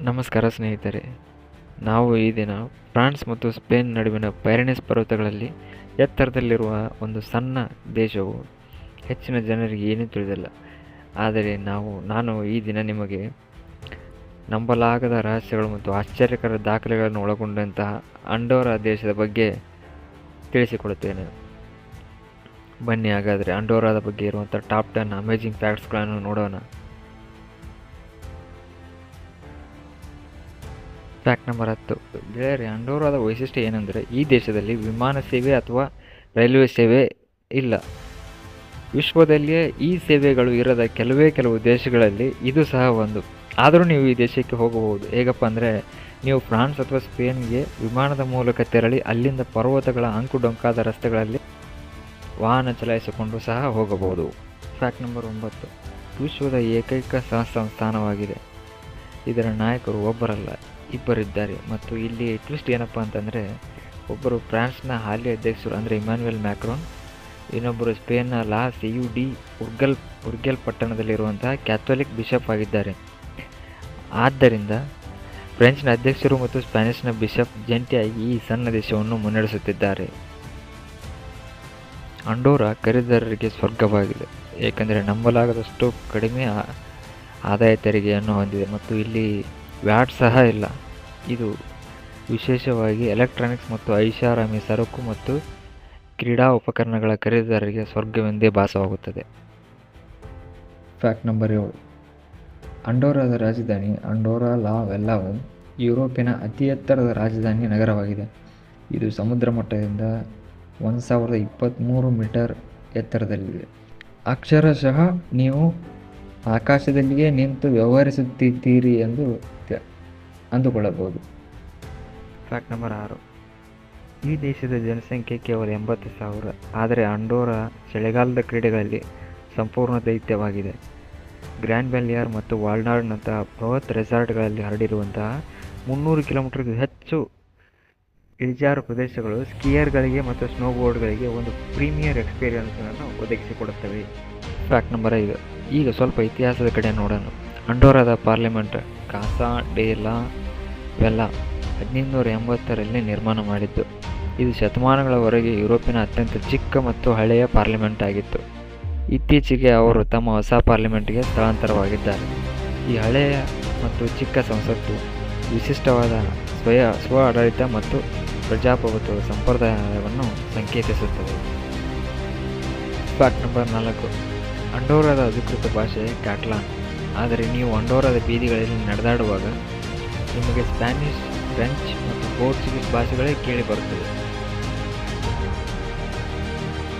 ನಮಸ್ಕಾರ ಸ್ನೇಹಿತರೆ. ನಾವು ಈ ದಿನ ಫ್ರಾನ್ಸ್ ಮತ್ತು ಸ್ಪೇನ್ ನಡುವಿನ ಪೈರೆನೀಸ್ ಪರ್ವತಗಳಲ್ಲಿ ಎತ್ತರದಲ್ಲಿರುವ ಒಂದು ಸಣ್ಣ ದೇಶವು ಹೆಚ್ಚಿನ ಜನರಿಗೆ ಏನೂ ತಿಳಿದಿಲ್ಲ. ಆದರೆ ನಾನು ಈ ದಿನ ನಿಮಗೆ ನಂಬಲಾಗದ ರಹಸ್ಯಗಳು ಮತ್ತು ಆಶ್ಚರ್ಯಕರ ದಾಖಲೆಗಳನ್ನು ಒಳಗೊಂಡಂತಹ ಅಂಡೋರಾ ದೇಶದ ಬಗ್ಗೆ ತಿಳಿಸಿಕೊಡುತ್ತೇನೆ. ಬನ್ನಿ ಹಾಗಾದರೆ ಅಂಡೋರಾದ ಬಗ್ಗೆ ಇರುವಂಥ ಟಾಪ್ 10 ಅಮೇಜಿಂಗ್ ಫ್ಯಾಕ್ಟ್ಸ್ಗಳನ್ನು ನೋಡೋಣ. Fact number 10. ಗೆಳೆಯರೆ, ಅಂಡೋರಾದ ವೈಶಿಷ್ಟ್ಯ ಏನೆಂದರೆ ಈ ದೇಶದಲ್ಲಿ ವಿಮಾನ ಸೇವೆ ಅಥವಾ ರೈಲ್ವೆ ಸೇವೆ ಇಲ್ಲ. ವಿಶ್ವದಲ್ಲಿಯೇ ಈ ಸೇವೆಗಳು ಇರದ ಕೆಲವು ದೇಶಗಳಲ್ಲಿ ಇದು ಸಹ ಒಂದು. ಆದರೂ ನೀವು ಈ ದೇಶಕ್ಕೆ ಹೋಗಬಹುದು. ಹೇಗಪ್ಪ ಅಂದರೆ, ನೀವು ಫ್ರಾನ್ಸ್ ಅಥವಾ ಸ್ಪೇನ್ಗೆ ವಿಮಾನದ ಮೂಲಕ ತೆರಳಿ ಅಲ್ಲಿಂದ ಪರ್ವತಗಳ ಅಂಕುಡೊಂಕಾದ ರಸ್ತೆಗಳಲ್ಲಿ ವಾಹನ ಚಲಾಯಿಸಿಕೊಂಡು ಸಹ ಹೋಗಬಹುದು. Fact number 9. ವಿಶ್ವದ ಏಕೈಕ ಸಂಸ್ಥಾನವಾಗಿದೆ. ಇದರ ನಾಯಕರು ಒಬ್ಬರಲ್ಲ, ಇಬ್ಬರಿದ್ದಾರೆ. ಮತ್ತು ಇಲ್ಲಿ ಟ್ವಿಸ್ಟ್ ಏನಪ್ಪ ಅಂತಂದರೆ, ಒಬ್ಬರು ಫ್ರಾನ್ಸ್ನ ಹಾಲಿ ಅಧ್ಯಕ್ಷರು ಅಂದರೆ ಇಮ್ಯಾನ್ಯುಯಲ್ ಮ್ಯಾಕ್ರಾನ್, ಇನ್ನೊಬ್ಬರು ಸ್ಪೇನ್ನ ಲಾ ಸಿಯು ಡಿ ಉರ್ಗೆಲ್ ಪಟ್ಟಣದಲ್ಲಿರುವಂತಹ ಕ್ಯಾಥೋಲಿಕ್ ಬಿಷಪ್ ಆಗಿದ್ದಾರೆ. ಆದ್ದರಿಂದ ಫ್ರೆಂಚ್ನ ಅಧ್ಯಕ್ಷರು ಮತ್ತು ಸ್ಪ್ಯಾನಿಷ್ನ ಬಿಷಪ್ ಜಂಟಿಯಾಗಿ ಈ ಸಣ್ಣ ದೇಶವನ್ನು ಮುನ್ನಡೆಸುತ್ತಿದ್ದಾರೆ. ಅಂಡೋರಾ ಖರೀದಿದಾರರಿಗೆ ಸ್ವರ್ಗವಾಗಿದೆ, ಏಕೆಂದರೆ ನಂಬಲಾಗದಷ್ಟು ಕಡಿಮೆ ಆದಾಯ ತೆರಿಗೆಯನ್ನು ಹೊಂದಿದೆ ಮತ್ತು ಇಲ್ಲಿ ವ್ಯಾಟ್ ಸಹ ಇಲ್ಲ. ಇದು ವಿಶೇಷವಾಗಿ ಎಲೆಕ್ಟ್ರಾನಿಕ್ಸ್ ಮತ್ತು ಐಷಾರಾಮಿ ಸರಕು ಮತ್ತು ಕ್ರೀಡಾ ಉಪಕರಣಗಳ ಖರೀದಿದಾರರಿಗೆ ಸ್ವರ್ಗವೆಂದೇ ಭಾಸವಾಗುತ್ತದೆ. Fact number 7. ಅಂಡೋರಾದ ರಾಜಧಾನಿ ಅಂಡೋರಾ ಲಾ ವೆಲ್ಲಾವು ಯುರೋಪಿನ ಅತಿ ಎತ್ತರದ ರಾಜಧಾನಿ ನಗರವಾಗಿದೆ. ಇದು ಸಮುದ್ರ ಮಟ್ಟದಿಂದ 1023 ಮೀಟರ್ ಎತ್ತರದಲ್ಲಿದೆ. ಅಕ್ಷರಶಃ ನೀವು ಆಕಾಶದಲ್ಲಿಯೇ ನಿಂತು ವ್ಯವಹರಿಸುತ್ತಿದ್ದೀರಿ ಎಂದು ಅಂದುಕೊಳ್ಳಬಹುದು. Fact number 6. ಈ ದೇಶದ ಜನಸಂಖ್ಯೆ ಕೇವಲ 80,000. ಆದರೆ ಅಂಡೋರಾ ಚಳಿಗಾಲದ ಕ್ರೀಡೆಗಳಲ್ಲಿ ಸಂಪೂರ್ಣ ದೈತ್ಯವಾಗಿದೆ. ಗ್ರ್ಯಾಂಡ್ ಬೆಲಿಯಾರ್ ಮತ್ತು ವಾಲ್ನಾಡ್ನಂತಹ ಬೃಹತ್ ರೆಸಾರ್ಟ್ಗಳಲ್ಲಿ ಹರಡಿರುವಂತಹ 300 ಕಿಲೋಮೀಟರ್ಗೂ ಹೆಚ್ಚು ಇಳಿಜಾರು ಪ್ರದೇಶಗಳು ಸ್ಕೀಯರ್ಗಳಿಗೆ ಮತ್ತು ಸ್ನೋಬೋರ್ಡ್ಗಳಿಗೆ ಒಂದು ಪ್ರೀಮಿಯರ್ ಎಕ್ಸ್ಪೀರಿಯನ್ಸನ್ನು ಒದಗಿಸಿಕೊಡುತ್ತವೆ. Fact number 5. ಈಗ ಸ್ವಲ್ಪ ಇತಿಹಾಸದ ಕಡೆ ನೋಡೋಣ. ಅಂಡೋರಾದ ಪಾರ್ಲಿಮೆಂಟ್ ಕಾಸಾ ಡೆ ಲಾ ವೆಲ್ಲಾ 1580ರಲ್ಲಿ ನಿರ್ಮಾಣ ಮಾಡಿದ್ದು. ಇದು ಶತಮಾನಗಳವರೆಗೆ ಯುರೋಪಿನ ಅತ್ಯಂತ ಚಿಕ್ಕ ಮತ್ತು ಹಳೆಯ ಪಾರ್ಲಿಮೆಂಟ್ ಆಗಿತ್ತು. ಇತ್ತೀಚೆಗೆ ಅವರು ತಮ್ಮ ಹೊಸ ಪಾರ್ಲಿಮೆಂಟ್ಗೆ ಸ್ಥಳಾಂತರವಾಗಿದ್ದಾರೆ. ಈ ಹಳೆಯ ಮತ್ತು ಚಿಕ್ಕ ಸಂಸತ್ತು ವಿಶಿಷ್ಟವಾದ ಸ್ವ ಆಡಳಿತ ಮತ್ತು ಪ್ರಜಾಪ್ರಭುತ್ವದ ಸಂಪ್ರದಾಯವನ್ನು ಸಂಕೇತಿಸುತ್ತದೆ. Fact number 4. ಅಂಡೋರಾದ ಅಧಿಕೃತ ಭಾಷೆ ಕ್ಯಾಟಲಾನ್. ಆದರೆ ನೀವು ಅಂಡೋರಾದ ಬೀದಿಗಳಲ್ಲಿ ನಡೆದಾಡುವಾಗ ನಿಮಗೆ ಸ್ಪ್ಯಾನಿಷ್, ಫ್ರೆಂಚ್ ಮತ್ತು ಪೋರ್ಚುಗೀಸ್ ಭಾಷೆಗಳೇ ಕೇಳಿ ಬರುತ್ತದೆ.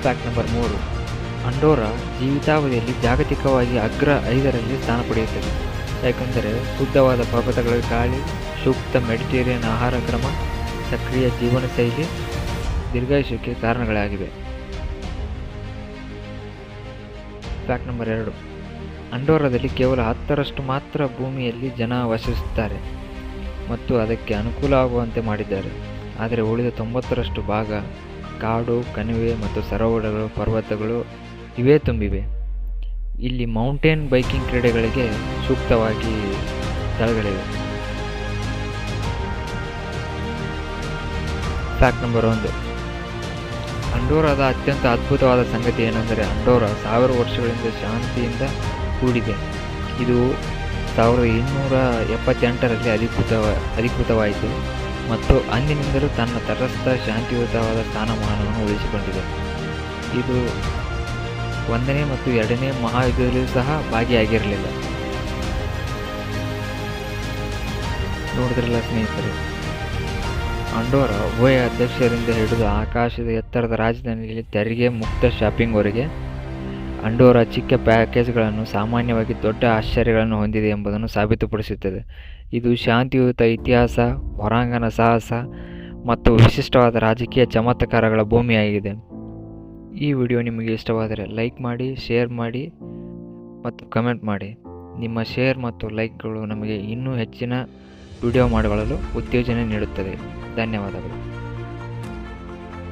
Fact number 3. ಅಂಡೋರಾ ಜೀವಿತಾವಧಿಯಲ್ಲಿ ಜಾಗತಿಕವಾಗಿ ಅಗ್ರ 5ರಲ್ಲಿ ಸ್ಥಾನ ಪಡೆಯುತ್ತದೆ. ಯಾಕೆಂದರೆ ಶುದ್ಧವಾದ ಪರ್ವತಗಳ ಗಾಳಿ, ಸೂಕ್ತ ಮೆಡಿಟೇರಿಯನ್ ಆಹಾರ ಕ್ರಮ, ಸಕ್ರಿಯ ಜೀವನ ಶೈಲಿ ದೀರ್ಘಾಯುಷ್ಯಕ್ಕೆ ಕಾರಣಗಳಾಗಿವೆ. Fact number 2. ಅಂಡೋರಾದಲ್ಲಿ ಕೇವಲ 10ರಷ್ಟು ಮಾತ್ರ ಭೂಮಿಯಲ್ಲಿ ಜನ ವಾಸಿಸುತ್ತಾರೆ ಮತ್ತು ಅದಕ್ಕೆ ಅನುಕೂಲ ಆಗುವಂತೆ ಮಾಡಿದ್ದಾರೆ. ಆದರೆ ಉಳಿದ 90ರಷ್ಟು ಭಾಗ ಕಾಡು, ಕಣಿವೆ ಮತ್ತು ಸರೋವರಗಳು, ಪರ್ವತಗಳು ಇವೇ ತುಂಬಿವೆ. ಇಲ್ಲಿ ಮೌಂಟೇನ್ ಬೈಕಿಂಗ್ ಕ್ರೀಡೆಗಳಿಗೆ ಸೂಕ್ತವಾಗಿ ಸ್ಥಳಗಳಿವೆ. Fact number 1. ಅಂಡೋರಾದ ಅತ್ಯಂತ ಅದ್ಭುತವಾದ ಸಂಗತಿ ಏನೆಂದರೆ ಅಂಡೋರಾ 1000 ವರ್ಷಗಳಿಂದ ಶಾಂತಿಯಿಂದ ಕೂಡಿದೆ. ಇದು 1878ರಲ್ಲಿ ಅಧಿಕೃತವಾಯಿತು ಮತ್ತು ಅಂದಿನಿಂದಲೂ ತನ್ನ ತಟಸ್ಥ ಶಾಂತಿಯುತವಾದ ಸ್ಥಾನಮಾನವನ್ನು ಉಳಿಸಿಕೊಂಡಿದೆ. ಇದು 1ನೇ ಮತ್ತು 2ನೇ ಮಹಾಯುದ್ಧದಲ್ಲಿಯೂ ಸಹ ಭಾಗಿಯಾಗಿರಲಿಲ್ಲ. ನೋಡಿದ್ರಲ್ಲ ಸ್ನೇಹಿತರೆ, ಅಂಡೋರಾ ಉಭಯ ಅಧ್ಯಕ್ಷರಿಂದ ಹಿಡಿದು ಆಕಾಶದ ಎತ್ತರದ ರಾಜಧಾನಿಯಲ್ಲಿ ತೆರಿಗೆ ಮುಕ್ತ ಶಾಪಿಂಗ್ವರೆಗೆ ಅಂಡೋರಾ ಚಿಕ್ಕ ಪ್ಯಾಕೇಜ್ಗಳನ್ನು ಸಾಮಾನ್ಯವಾಗಿ ದೊಡ್ಡ ಆಶ್ಚರ್ಯಗಳನ್ನು ಹೊಂದಿದೆ ಎಂಬುದನ್ನು ಸಾಬೀತುಪಡಿಸುತ್ತದೆ. ಇದು ಶಾಂತಿಯುತ ಇತಿಹಾಸ, ಹೊರಾಂಗಣ ಸಾಹಸ ಮತ್ತು ವಿಶಿಷ್ಟವಾದ ರಾಜಕೀಯ ಚಮತ್ಕಾರಗಳ ಭೂಮಿಯಾಗಿದೆ. ಈ ವಿಡಿಯೋ ನಿಮಗೆ ಇಷ್ಟವಾದರೆ ಲೈಕ್ ಮಾಡಿ, ಶೇರ್ ಮಾಡಿ ಮತ್ತು ಕಮೆಂಟ್ ಮಾಡಿ. ನಿಮ್ಮ ಶೇರ್ ಮತ್ತು ಲೈಕ್ಗಳು ನಮಗೆ ಇನ್ನೂ ಹೆಚ್ಚಿನ ವಿಡಿಯೋ ಮಾಡಲು ಉತ್ತೇಜನ ನೀಡುತ್ತದೆ. ಧನ್ಯವಾದಗಳು.